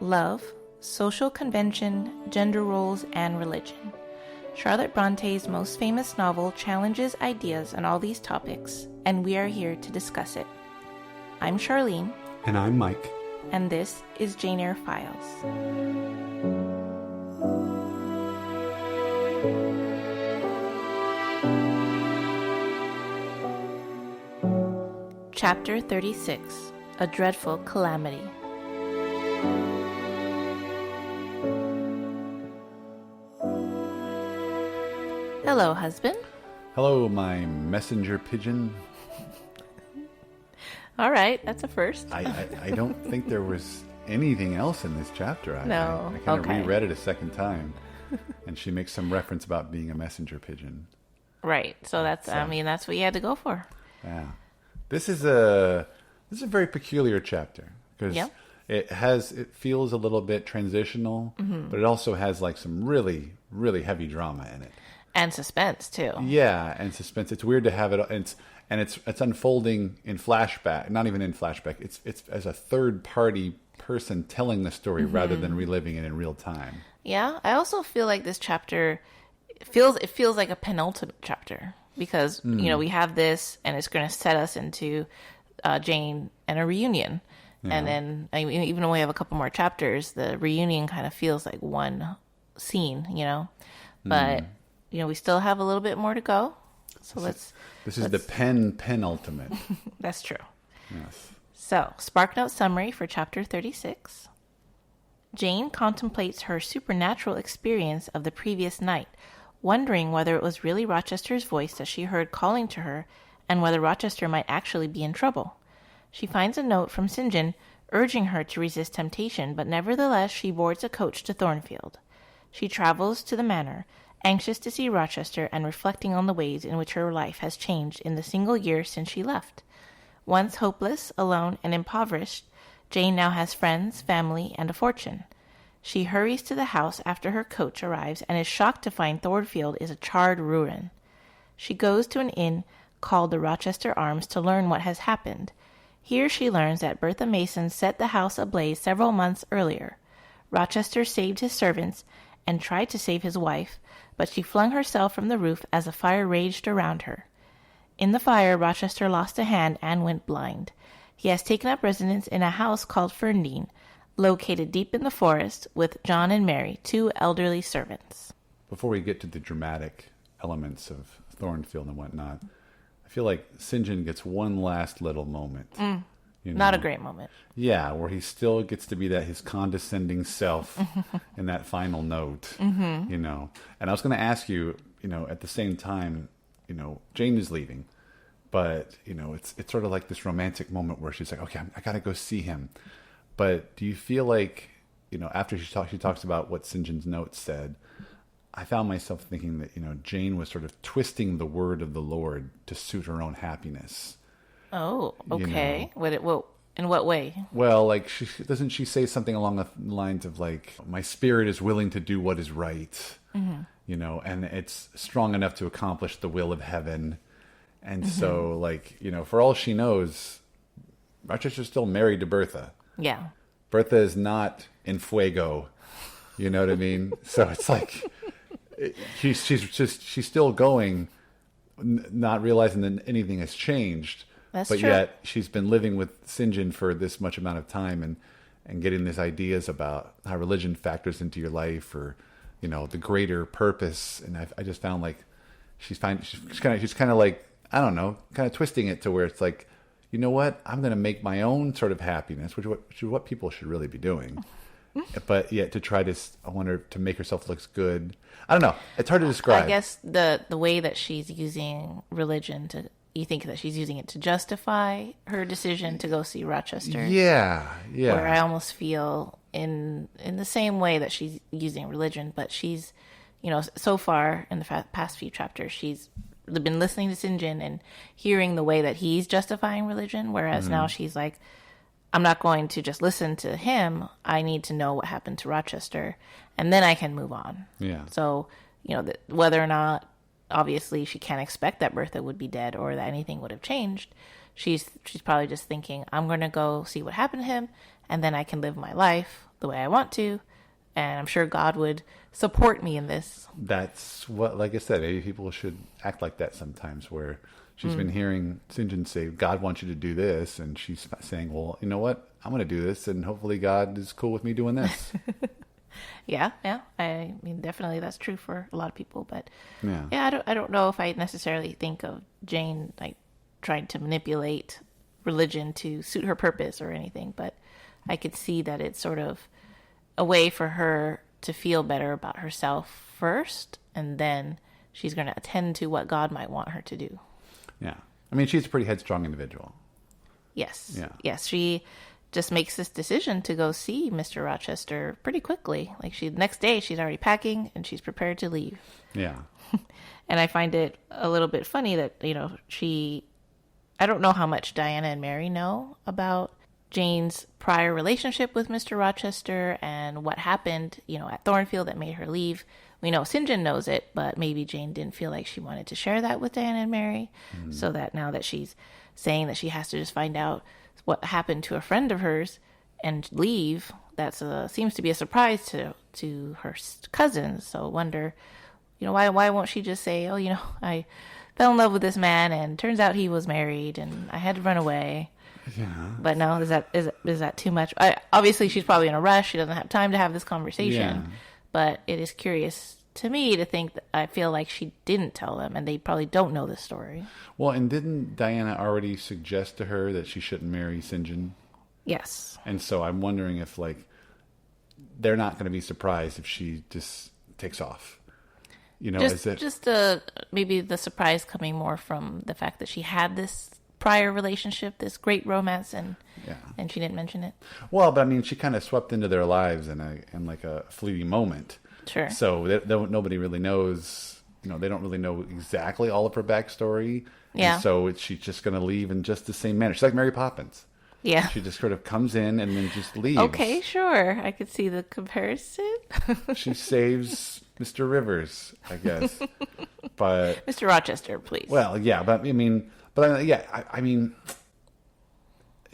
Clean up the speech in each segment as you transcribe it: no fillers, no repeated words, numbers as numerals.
love, social convention, gender roles, and religion. Charlotte Bronte's most famous novel challenges ideas on all these topics, and we are here to discuss it. I'm Charlene. And I'm Mike. And this is Jane Eyre Files. Chapter 36, A Dreadful Calamity. Hello, husband. Hello, my messenger pigeon. All right, that's a first. I don't think there was anything else in this chapter. No, I kind of okay. reread it a second time, and she makes some reference about being a messenger pigeon. Right, so that's what you had to go for. Yeah. This is a very peculiar chapter because Yep. it feels a little bit transitional, but it also has like some really, really heavy drama in it. And suspense, too. Yeah, and suspense. It's weird to have it, and it's unfolding in flashback. Not even in flashback. It's as a third party person telling the story rather than reliving it in real time. Yeah, I also feel like this chapter feels like a penultimate chapter because we have this, and it's going to set us into Jane and a reunion, and then even though we have a couple more chapters, the reunion kind of feels like one scene, but. We still have a little bit more to go. So let's... This is the pen-penultimate. That's true. Yes. So, SparkNote summary for chapter 36. Jane contemplates her supernatural experience of the previous night, wondering whether it was really Rochester's voice that she heard calling to her, and whether Rochester might actually be in trouble. She finds a note from St. John urging her to resist temptation, but nevertheless she boards a coach to Thornfield. She travels to the manor, anxious to see Rochester and reflecting on the ways in which her life has changed in the single year since she left. Once hopeless, alone, and impoverished, Jane now has friends, family, and a fortune. She hurries to the house after her coach arrives and is shocked to find Thornfield is a charred ruin. She goes to an inn called the Rochester Arms to learn what has happened. Here she learns that Bertha Mason set the house ablaze several months earlier. Rochester saved his servants and tried to save his wife, but she flung herself from the roof as a fire raged around her. In the fire, Rochester lost a hand and went blind. He has taken up residence in a house called Ferndean, located deep in the forest, with John and Mary, two elderly servants. Before we get to the dramatic elements of Thornfield and whatnot, I feel like St. John gets one last little moment. Not a great moment. Yeah, where he still gets to be his condescending self in that final note, And I was going to ask you, at the same time, Jane is leaving, but, it's sort of like this romantic moment where she's like, okay, I got to go see him. But do you feel like, after she talks about what St. John's note said, I found myself thinking that, Jane was sort of twisting the word of the Lord to suit her own happiness. Oh, okay. In what way? Well, like, doesn't she say something along the lines of, like, my spirit is willing to do what is right, and it's strong enough to accomplish the will of heaven. And so, like, for all she knows, Rochester's still married to Bertha. Yeah. Bertha is not in fuego. You know what I mean? So it's like, she's still going, not realizing that anything has changed. That's but true. Yet she's been living with St. John for this much amount of time and getting these ideas about how religion factors into your life or, the greater purpose. And I just found like she's kind of like, I don't know, kind of twisting it to where it's like, you know what? I'm going to make my own sort of happiness, which is what people should really be doing. But yet to try to, I wonder, to make herself look good. I don't know. It's hard to describe. I guess the way that she's using religion you think that she's using it to justify her decision to go see Rochester? Yeah. Where I almost feel in the same way that she's using religion, but she's, so far in the past few chapters, she's been listening to St. John and hearing the way that he's justifying religion, whereas now she's like, I'm not going to just listen to him. I need to know what happened to Rochester, and then I can move on. Yeah. So, whether or not, obviously, she can't expect that Bertha would be dead or that anything would have changed. She's probably just thinking, I'm going to go see what happened to him, and then I can live my life the way I want to, and I'm sure God would support me in this. That's what, like I said, maybe people should act like that sometimes, where she's been hearing St. John say, God wants you to do this, and she's saying, well, you know what? I'm going to do this, and hopefully God is cool with me doing this. Yeah. I mean, definitely that's true for a lot of people, but yeah, I don't know if I necessarily think of Jane like trying to manipulate religion to suit her purpose or anything, but I could see that it's sort of a way for her to feel better about herself first, and then she's going to attend to what God might want her to do. Yeah. I mean, she's a pretty headstrong individual. Yes. Yeah. Yes, she just makes this decision to go see Mr. Rochester pretty quickly. Like next day she's already packing and she's prepared to leave. Yeah. And I find it a little bit funny that, I don't know how much Diana and Mary know about Jane's prior relationship with Mr. Rochester and what happened, at Thornfield that made her leave. We know St. John knows it, but maybe Jane didn't feel like she wanted to share that with Diana and Mary. So that now that she's saying that she has to just find out what happened to a friend of hers and leave, that seems to be a surprise to her cousins. So I wonder, why won't she just say, oh, I fell in love with this man and turns out he was married and I had to run away. Yeah. But no, is that too much? Obviously, she's probably in a rush. She doesn't have time to have this conversation. Yeah. But it is curious to me to think that I feel like she didn't tell them, and they probably don't know this story. Well, and didn't Diana already suggest to her that she shouldn't marry St. John? Yes. And so I'm wondering if, they're not going to be surprised if she just takes off. Maybe the surprise coming more from the fact that she had this prior relationship, this great romance, and she didn't mention it. Well, but I mean, she kind of swept into their lives in a fleeting moment. Sure. So nobody really knows. They don't really know exactly all of her backstory. Yeah. And so she's just going to leave in just the same manner. She's like Mary Poppins. Yeah. She just sort of comes in and then just leaves. Okay, sure. I could see the comparison. She saves Mr. Rivers, I guess. But Mr. Rochester, please. Well, yeah, but I mean,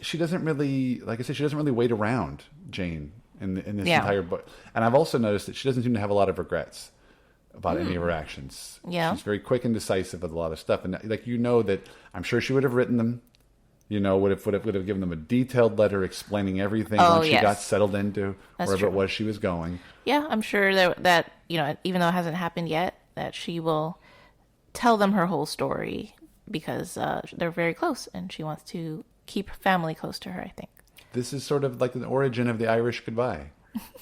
she doesn't really, like I said, she doesn't really wait around Jane in this entire book. And I've also noticed that she doesn't seem to have a lot of regrets about any of her actions. Yeah. She's very quick and decisive with a lot of stuff. And that I'm sure she would have written them, would have given them a detailed letter explaining everything once she got settled into wherever it was she was going. Yeah, I'm sure that even though it hasn't happened yet, that she will tell them her whole story because they're very close and she wants to keep her family close to her, I think. This is sort of like the origin of the Irish goodbye,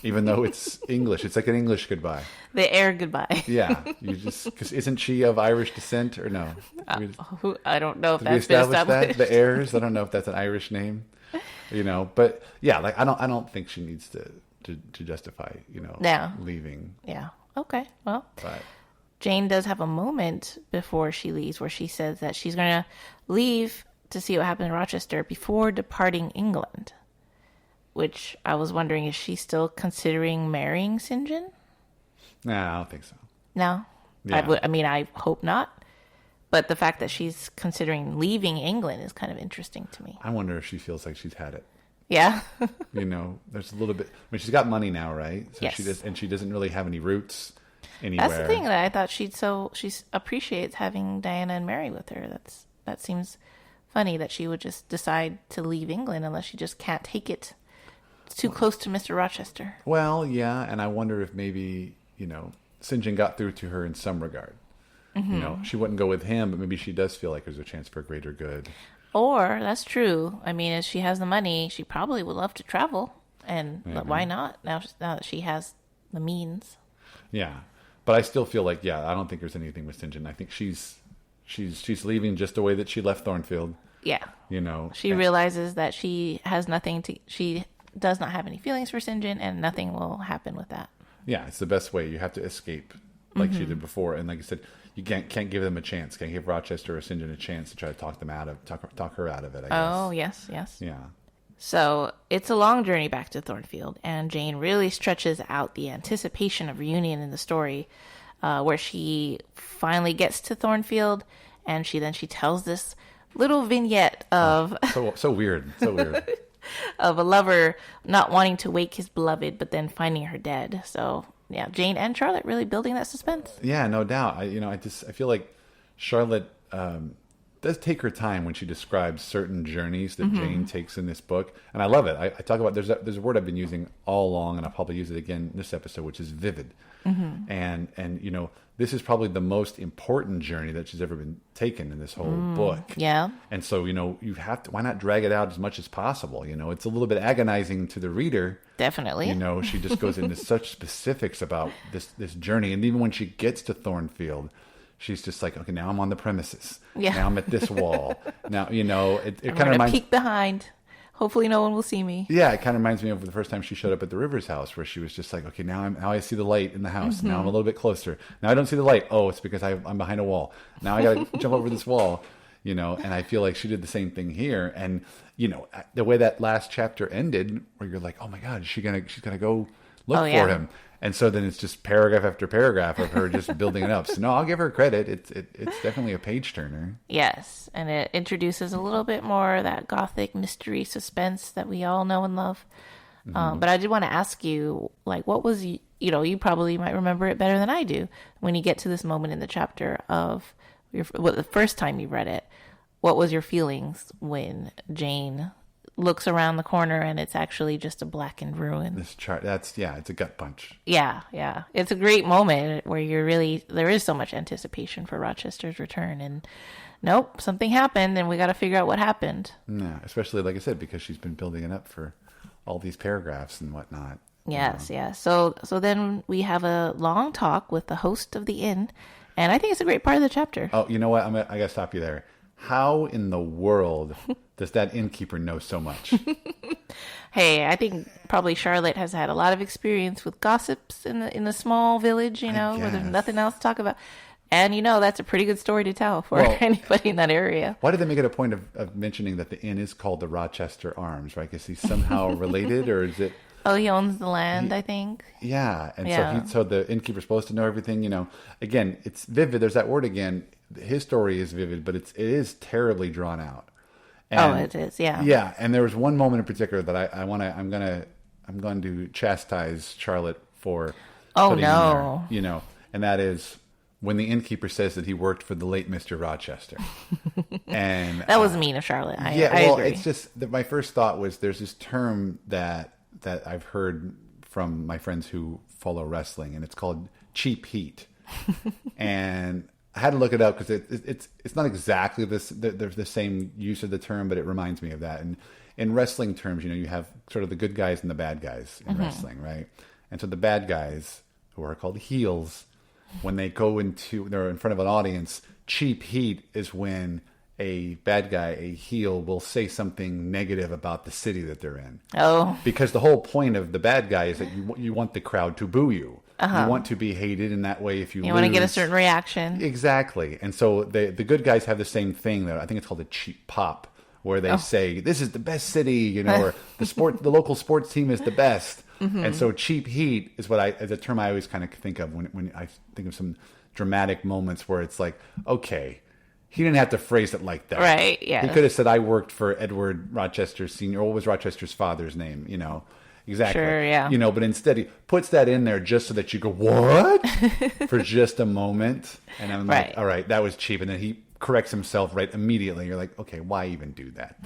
even though it's English. It's like an English goodbye. The Eyre goodbye. Yeah. Because isn't she of Irish descent or no? I don't know if that's been established. That? The Eyres? I don't know if that's an Irish name. But yeah, I don't think she needs to justify, leaving. Yeah. Okay. Well, but Jane does have a moment before she leaves where she says that she's going to leave to see what happened in Rochester before departing England, which I was wondering, is she still considering marrying St. John? Nah, I don't think so. No? Yeah. I hope not. But the fact that she's considering leaving England is kind of interesting to me. I wonder if she feels like she's had it. Yeah. There's a little bit. I mean, she's got money now, right? So yes. She doesn't really have any roots anywhere. That's the thing that I thought she appreciates having Diana and Mary with her. That seems funny that she would just decide to leave England unless she just can't take it. It's too close to Mr. Rochester. Well, yeah, and I wonder if maybe, St. John got through to her in some regard. Mm-hmm. She wouldn't go with him, but maybe she does feel like there's a chance for greater good. Or, that's true. I mean, if she has the money, she probably would love to travel. And why not? Now that she has the means. Yeah. But I still feel like, I don't think there's anything with St. John. I think she's leaving just the way that she left Thornfield. Yeah. She realizes that she does not have any feelings for St. John and nothing will happen with that. Yeah, it's the best way. You have to escape like she did before. And like I said, you can't give them a chance. Can't give Rochester or St. John a chance to try to talk her out of it, I guess. Oh, yes. Yeah. So it's a long journey back to Thornfield, and Jane really stretches out the anticipation of reunion in the story, where she finally gets to Thornfield, and she tells this little vignette of so weird. of a lover not wanting to wake his beloved, but then finding her dead. So yeah, Jane and Charlotte really building that suspense. Yeah, no doubt. I feel like Charlotte does take her time when she describes certain journeys that Jane takes in this book, and I love it. I talk about there's a word I've been using all along, and I'll probably use it again in this episode, which is vivid. And this is probably the most important journey that she's ever been taken in this whole book. Yeah. And so you have to, why not drag it out as much as possible? It's a little bit agonizing to the reader. Definitely. She just goes into such specifics about this journey, and even when she gets to Thornfield, she's just like, okay, now I'm on the premises. Yeah. Now I'm at this wall. Now, it kind of reminds... peek behind. Hopefully no one will see me. Yeah, it kind of reminds me of the first time she showed up at the River's house, where she was just like, okay, now I see the light in the house. Now I'm a little bit closer. Now I don't see the light. Oh, it's because I'm behind a wall. Now I got to jump over this wall, and I feel like she did the same thing here. And, the way that last chapter ended, where you're like, oh my God, she's going to go look for him. And so then it's just paragraph after paragraph of her just building it up. So no, I'll give her credit. It's definitely a page turner. Yes, and it introduces a little bit more of that gothic mystery suspense that we all know and love. But I did want to ask you, like, what was, you probably might remember it better than I do, when you get to this moment in the chapter of the first time you read it. What was your feelings when Jane looks around the corner and it's actually just a blackened ruin? This chart, it's a gut punch. Yeah. It's a great moment where there is so much anticipation for Rochester's return, and nope, something happened and we got to figure out what happened. Yeah, especially, like I said, because she's been building it up for all these paragraphs and whatnot. Yes. So then we have a long talk with the host of the inn, and I think it's a great part of the chapter. Oh, you know what? I got to stop you there. How in the world does that innkeeper know so much? Hey, I think probably Charlotte has had a lot of experience with gossips in the small village, where there's nothing else to talk about. And, that's a pretty good story to tell for anybody in that area. Why did they make it a point of mentioning that the inn is called the Rochester Arms, right? Is he somehow related, or is it... Oh, he owns the land, I think. Yeah, and so the innkeeper's supposed to know everything, Again, it's vivid. There's that word again. His story is vivid, but it is terribly drawn out. And, it is, yeah. Yeah, and there was one moment in particular that I'm going to chastise Charlotte for. Oh no! In there, and that is when the innkeeper says that he worked for the late Mr. Rochester. And that was mean of Charlotte. I agree. It's just that my first thought was there's this term that I've heard from my friends who follow wrestling, and it's called cheap heat. And I had to look it up because it's not exactly this. There's the same use of the term, but it reminds me of that. And in wrestling terms, you have sort of the good guys and the bad guys in wrestling, right? And so the bad guys, who are called heels, when they're in front of an audience, cheap heat is when a bad guy, a heel, will say something negative about the city that they're in. Oh. Because the whole point of the bad guy is that you want the crowd to boo you. You want to be hated, in that way if you lose. You want to get a certain reaction. Exactly. And so the good guys have the same thing, that I think it's called a cheap pop, where they say, this is the best city, or the local sports team is the best. And so cheap heat is a term I always kind of think of when I think of some dramatic moments where it's like, okay, he didn't have to phrase it like that. Right, yeah. He could have said, I worked for Edward Rochester Sr. What was Rochester's father's name, Exactly. Sure, yeah. But instead he puts that in there just so that you go, what? For just a moment. And I'm like, all right, that was cheap. And then he corrects himself right immediately. You're like, okay, why even do that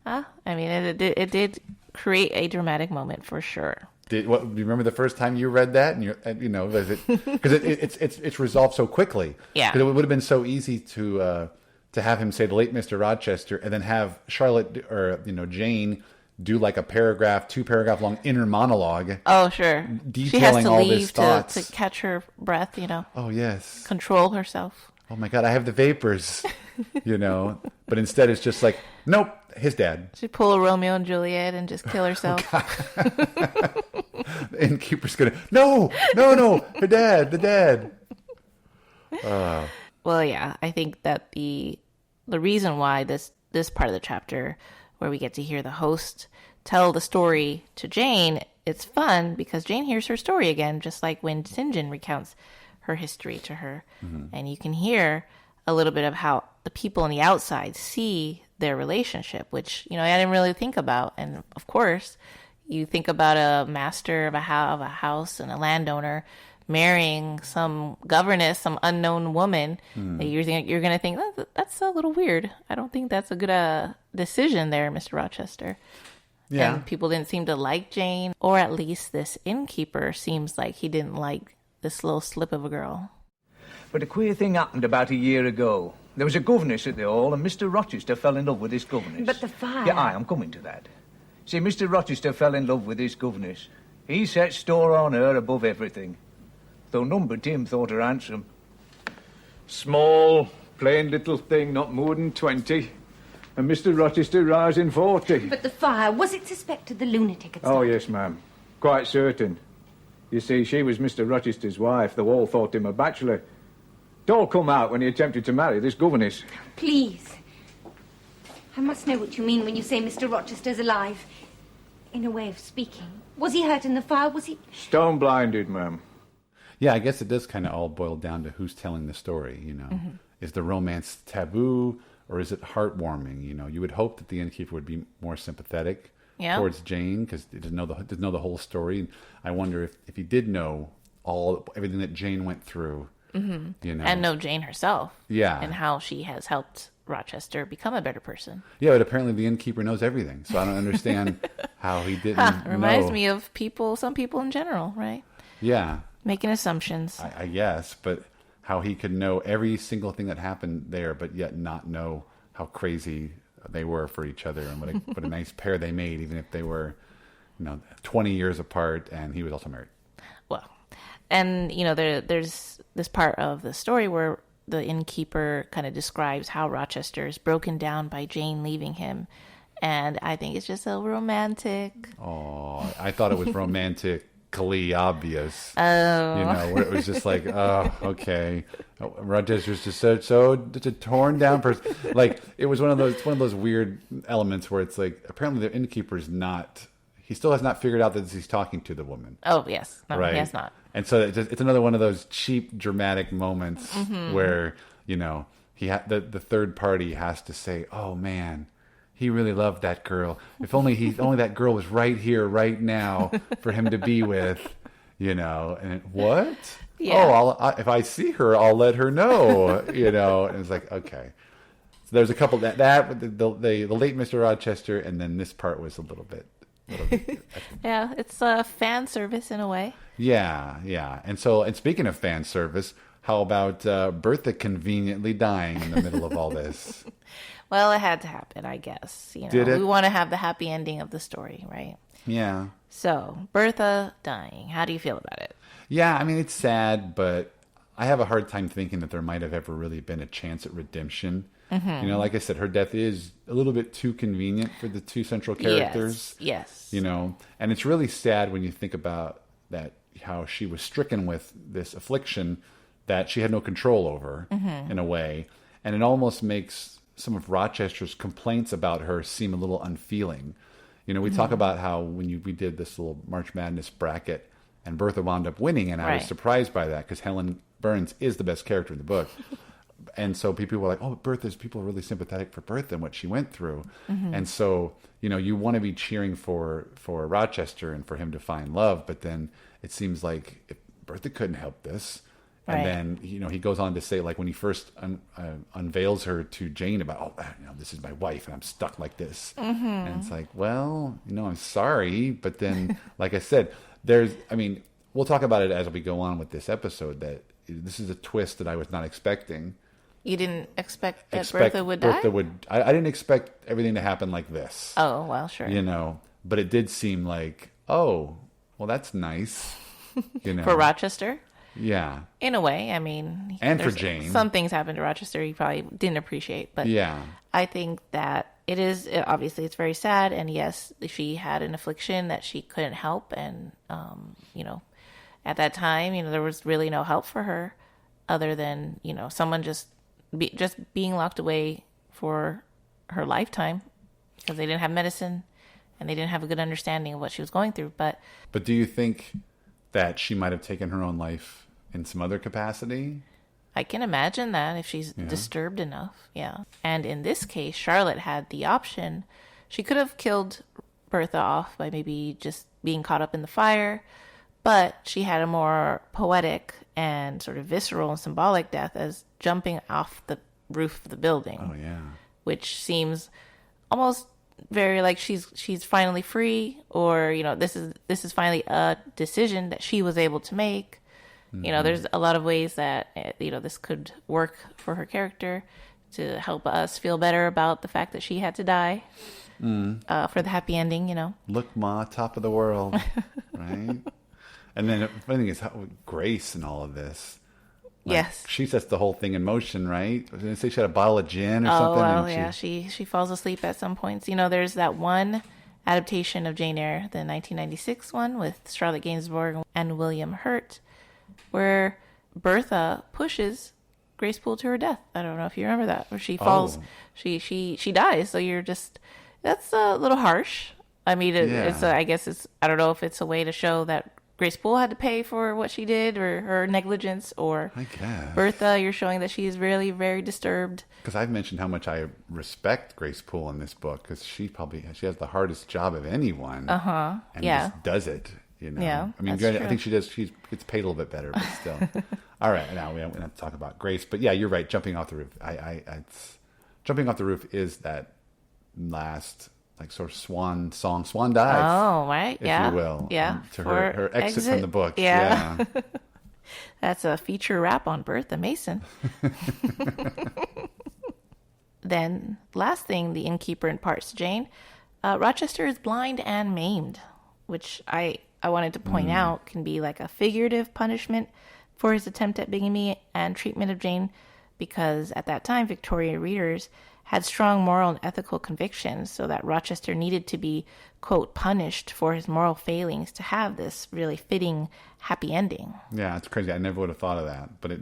then? It did create a dramatic moment for sure. Do you remember the first time you read that? Because it's resolved so quickly. Yeah. Because it would have been so easy to have him say the late Mr. Rochester, and then have Charlotte or Jane do like a 2-paragraph long inner monologue. Oh, sure. Detailing all these thoughts. To catch her breath, Oh, yes. Control herself. Oh, my God, I have the vapors, But instead it's just like, nope, his dad. She'd pull a Romeo and Juliet and just kill herself. The innkeeper's going to, no, the dad. Well, yeah, I think that the reason why this part of the chapter, where we get to hear the host tell the story to Jane, it's fun because Jane hears her story again, just like when St. John recounts her history to her. And you can hear a little bit of how the people on the outside see their relationship, which, I didn't really think about. And of course, you think about a master of a house and a landowner marrying some governess, some unknown woman, that you're going to think, that's a little weird. I don't think that's a good decision there, Mr. Rochester. Yeah. And people didn't seem to like Jane, or at least this innkeeper seems like he didn't like this little slip of a girl. But a queer thing happened about a year ago. There was a governess at the hall, and Mr. Rochester fell in love with this governess. But the fire... Yeah, I'm coming to that. See, Mr. Rochester fell in love with this governess. He set store on her above everything. Though number Tim thought her handsome. Small, plain little thing, not more than 20. And Mr. Rochester rising 40. But the fire, was it suspected the lunatic had Oh, started? yes, ma'am. Quite certain. You see, she was Mr. Rochester's wife. The all thought him a bachelor. It all come out when he attempted to marry this governess. Please. I must know what you mean when you say Mr. Rochester's alive. In a way of speaking. Was he hurt in the fire? Was he... Stone blinded, ma'am. Yeah, I guess it does kind of all boil down to who's telling the story, Is the romance taboo, or is it heartwarming? You would hope that the innkeeper would be more sympathetic towards Jane, because he doesn't know the whole story. And I wonder if he did know everything that Jane went through, and know Jane herself, and how she has helped Rochester become a better person. Yeah, but apparently the innkeeper knows everything, so I don't understand how he didn't Reminds know. me of some people in general, right? Yeah, making assumptions. I guess, but how he could know every single thing that happened there, but yet not know how crazy they were for each other, and what a nice pair they made, even if they were 20 years apart, and he was also married. Well, and there's this part of the story where the innkeeper kind of describes how Rochester is broken down by Jane leaving him, and I think it's just so romantic. Oh, I thought it was romantically obvious. Oh, where it was just like, oh, okay, Rochester's just so just a torn down person. Like, it was one of those weird elements where it's like, apparently the innkeeper's not. He still has not figured out that he's talking to the woman. Oh, yes. No, right? He has not. And so it's another one of those cheap, dramatic moments where, the third party has to say, oh, man, he really loved that girl. If only that girl was right here, right now for him to be with, and what? Yeah. Oh, if I see her, I'll let her know, and it's like, okay. So there's a couple the late Mr. Rochester, and then this part was a little bit. Yeah, it's a fan service in a way. Yeah. And speaking of fan service, how about Bertha conveniently dying in the middle of all this? Well, it had to happen, I guess. Did it? We want to have the happy ending of the story, right? Yeah. So, Bertha dying. How do you feel about it? Yeah, I mean, it's sad, but I have a hard time thinking that there might have ever really been a chance at redemption. Like I said, her death is a little bit too convenient for the two central characters. Yes. And it's really sad when you think about that, how she was stricken with this affliction that she had no control over in a way. And it almost makes some of Rochester's complaints about her seem a little unfeeling. We talk about how when we did this little March Madness bracket and Bertha wound up winning, and I was surprised by that because Helen Burns is the best character in the book. And so people were like, oh, people are really sympathetic for Bertha and what she went through. And so, you want to be cheering for Rochester and for him to find love. But then it seems like if Bertha couldn't help this. And then, he goes on to say, like, when he first unveils her to Jane about, this is my wife and I'm stuck like this. And it's like, well, I'm sorry. But then, like I said, we'll talk about it as we go on with this episode, that this is a twist that I was not expecting. You didn't expect that Bertha would die? I didn't expect everything to happen like this. Oh, well, sure. But it did seem like, oh, well, that's nice. For Rochester? Yeah. In a way, I mean. And for Jane. Some things happened to Rochester he probably didn't appreciate. But yeah. I think that obviously it's very sad. And yes, she had an affliction that she couldn't help. And, at that time, there was really no help for her other than, someone just being locked away for her lifetime because they didn't have medicine and they didn't have a good understanding of what she was going through. But do you think that she might have taken her own life in some other capacity? I can imagine that if she's disturbed enough. Yeah. And in this case, Charlotte had the option. She could have killed Bertha off by maybe just being caught up in the fire, but she had a more poetic and sort of visceral and symbolic death as jumping off the roof of the building. Oh, yeah. Which seems almost very like she's finally free, or, you know, this is finally a decision that she was able to make. You know, there's a lot of ways that, you know, this could work for her character to help us feel better about the fact that she had to die for the happy ending, you know. Look, Ma, top of the world, right? And then the funny thing is how Grace and all of this. Like, yes. She sets the whole thing in motion, right? Didn't say she had a bottle of gin or something? Well, and yeah, she falls asleep at some points. You know, there's that one adaptation of Jane Eyre, the 1996 one with Charlotte Gainsbourg and William Hurt, where Bertha pushes Grace Poole to her death. I don't know if you remember that, where she falls, she dies. So you're just, that's a little harsh. I mean, I guess I don't know if it's a way to show that Grace Poole had to pay for what she did or her negligence, or I guess Bertha, you're showing that she's really very disturbed. Because I've mentioned how much I respect Grace Poole in this book, because she has the hardest job of anyone. And just does it. You know, yeah, I mean, I think she does. She gets paid a little bit better, but still. All right, now we don't have to talk about Grace, but yeah, you're right. Jumping off the roof. Jumping off the roof is that last, like, sort of swan dive. Oh, right, if you will. Yeah, to her exit from the book. Yeah. That's a feature wrap on Bertha Mason. Then, last thing the innkeeper imparts to Jane, Rochester is blind and maimed, which I wanted to point out can be like a figurative punishment for his attempt at bigamy and treatment of Jane, because at that time Victorian readers had strong moral and ethical convictions, so that Rochester needed to be, quote, punished for his moral failings to have this really fitting happy ending. Yeah, it's crazy. I never would have thought of that, but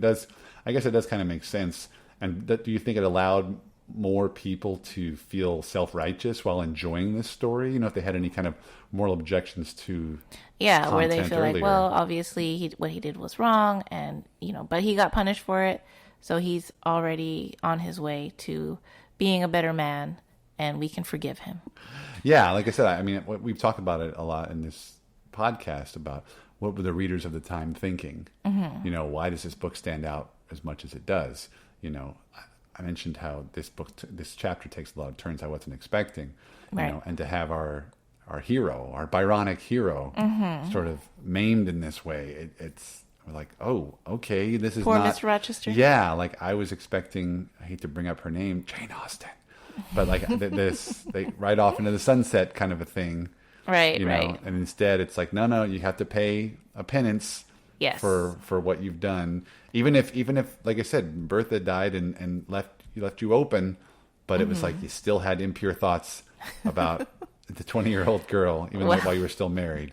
I guess it does kind of make sense. And do you think it allowed more people to feel self-righteous while enjoying this story? You know, if they had any kind of moral objections to where they feel earlier. Like, well, obviously what he did was wrong, and, you know, but he got punished for it, so he's already on his way to being a better man, and we can forgive him. Yeah, like I said, I mean, we've talked about it a lot in this podcast about what were the readers of the time thinking. You know, why does this book stand out as much as it does? You know, I mentioned how this chapter takes a lot of turns I wasn't expecting, you know, and to have our hero, our Byronic hero, sort of maimed in this way, it's like, oh, okay, this is poor not Miss Rochester. Yeah, like I was expecting. I hate to bring up her name, Jane Austen, but like they ride off into the sunset kind of a thing, right? You know, right. And instead, it's like, no, you have to pay a penance. Yes. For what you've done, even if like I said, Bertha died and left you open, but it was like you still had impure thoughts about the 20-year-old girl, even while you were still married.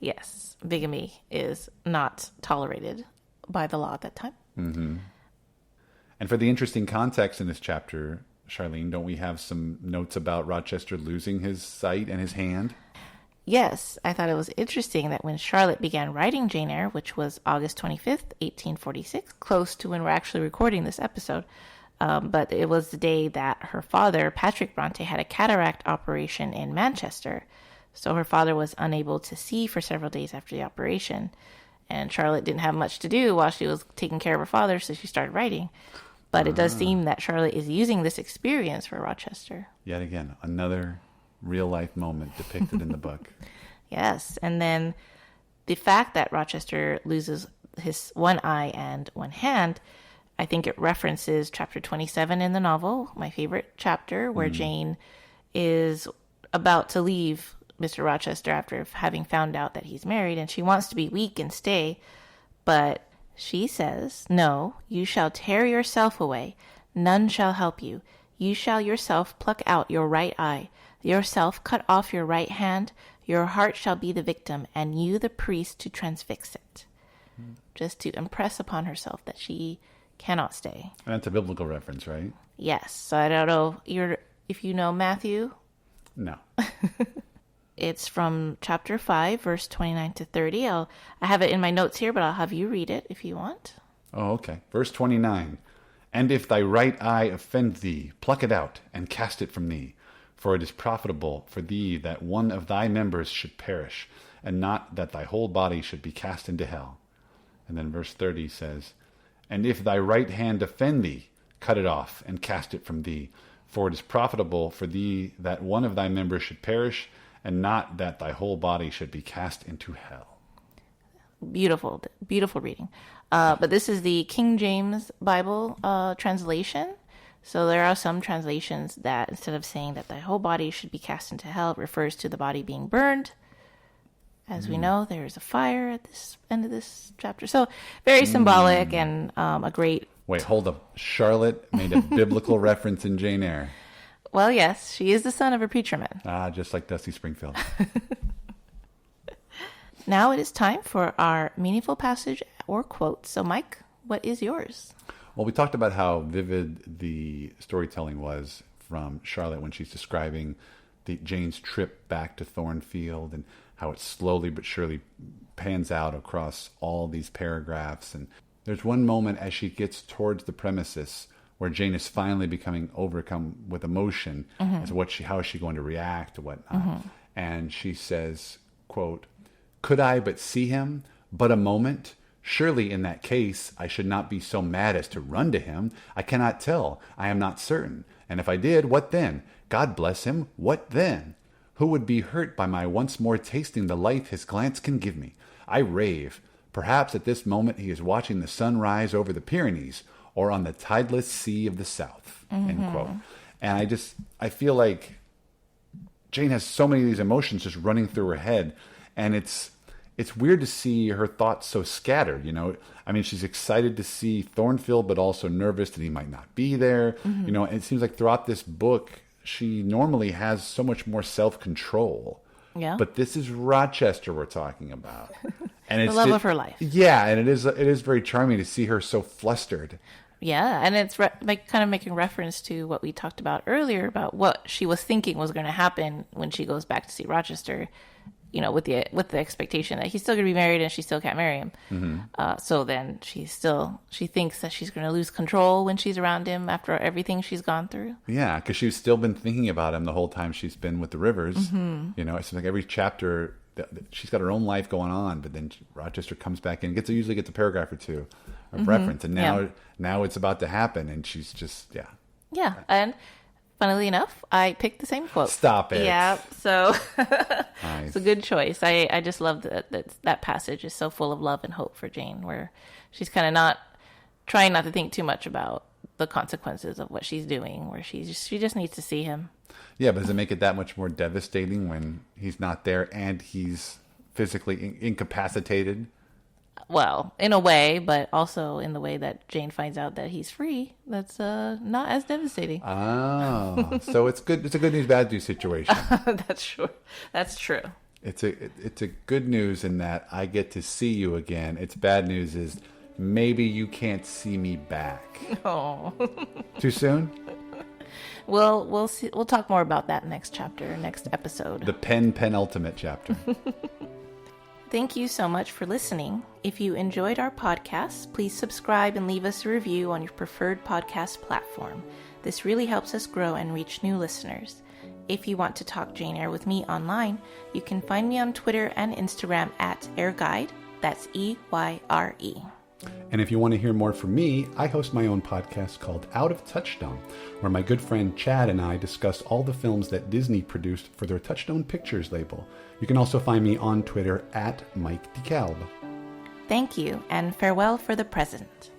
Yes, bigamy is not tolerated by the law at that time. And for the interesting context in this chapter, Charlene, don't we have some notes about Rochester losing his sight and his hand? Yes, I thought it was interesting that when Charlotte began writing Jane Eyre, which was August 25th, 1846, close to when we're actually recording this episode, but it was the day that her father, Patrick Bronte, had a cataract operation in Manchester. So her father was unable to see for several days after the operation. And Charlotte didn't have much to do while she was taking care of her father, so she started writing. But it does seem that Charlotte is using this experience for Rochester. Yet again, another real-life moment depicted in the book. Yes, and then the fact that Rochester loses his one eye and one hand, I think it references chapter 27 in the novel, my favorite chapter, where Jane is about to leave Mr. Rochester after having found out that he's married, and she wants to be weak and stay, but she says, "No, you shall tear yourself away. None shall help you. You shall yourself pluck out your right eye, yourself cut off your right hand. Your heart shall be the victim, and you the priest to transfix it." Just to impress upon herself that she cannot stay. And that's a biblical reference, right? Yes. So I don't know if you know Matthew. No. It's from chapter 5, verse 29 to 30. I have it in my notes here, but I'll have you read it if you want. Oh, okay. Verse 29. And if thy right eye offend thee, pluck it out, and cast it from thee. For it is profitable for thee that one of thy members should perish, and not that thy whole body should be cast into hell. And then verse 30 says, And if thy right hand offend thee, cut it off, and cast it from thee. For it is profitable for thee that one of thy members should perish, and not that thy whole body should be cast into hell. Beautiful, beautiful reading. But this is the King James Bible translation. So there are some translations that instead of saying that thy whole body should be cast into hell, it refers to the body being burned. As we know, there is a fire at this end of this chapter. So very symbolic and a great... Wait, hold up. Charlotte made a biblical reference in Jane Eyre. Well, yes, she is the son of a preacher man. Ah, just like Dusty Springfield. Now it is time for our meaningful passage or quote. So, Mike, what is yours? Well, we talked about how vivid the storytelling was from Charlotte when she's describing Jane's trip back to Thornfield and how it slowly but surely pans out across all these paragraphs. And there's one moment as she gets towards the premises where Jane is finally becoming overcome with emotion as to how is she going to react or whatnot. And she says, quote, "Could I but see him, but a moment? Surely in that case, I should not be so mad as to run to him. I cannot tell. I am not certain. And if I did, what then? God bless him. What then? Who would be hurt by my once more tasting the life his glance can give me? I rave. Perhaps at this moment he is watching the sun rise over the Pyrenees or on the tideless sea of the south." End quote. And I feel like Jane has so many of these emotions just running through her head. And it's weird to see her thoughts so scattered, you know. I mean, she's excited to see Thornfield, but also nervous that he might not be there. You know, and it seems like throughout this book, she normally has so much more self-control. Yeah. But this is Rochester we're talking about. And it's the love of her life. Yeah, and it is very charming to see her so flustered. Yeah, and it's kind of making reference to what we talked about earlier about what she was thinking was going to happen when she goes back to see Rochester. You know, with the expectation that he's still going to be married and she still can't marry him. So then she thinks that she's going to lose control when she's around him after everything she's gone through. Yeah, because she's still been thinking about him the whole time she's been with the Rivers. You know, it's like every chapter, she's got her own life going on, but then Rochester comes back in, usually gets a paragraph or two of reference, and now it's about to happen, and she's just, Yeah, and... funnily enough, I picked the same quote. Stop it. Yeah, so Nice. It's a good choice. I just love that passage is so full of love and hope for Jane, where she's kind of trying not to think too much about the consequences of what she's doing, where she just needs to see him. Yeah, but does it make it that much more devastating when he's not there and he's physically incapacitated? Well, in a way, but also in the way that Jane finds out that he's free. That's not as devastating. Oh, so it's good. It's a good news, bad news situation. That's true. That's true. It's a good news in that I get to see you again. It's bad news is maybe you can't see me back. Oh, too soon? We'll see. We'll talk more about that next episode. The pen-penultimate chapter. Thank you so much for listening. If you enjoyed our podcast, please subscribe and leave us a review on your preferred podcast platform. This really helps us grow and reach new listeners. If you want to talk Jane Eyre with me online, you can find me on Twitter and Instagram at AirGuide. That's EYRE. And if you want to hear more from me, I host my own podcast called Out of Touchstone, where my good friend Chad and I discuss all the films that Disney produced for their Touchstone Pictures label. You can also find me on Twitter at Mike DeKalb. Thank you, and farewell for the present.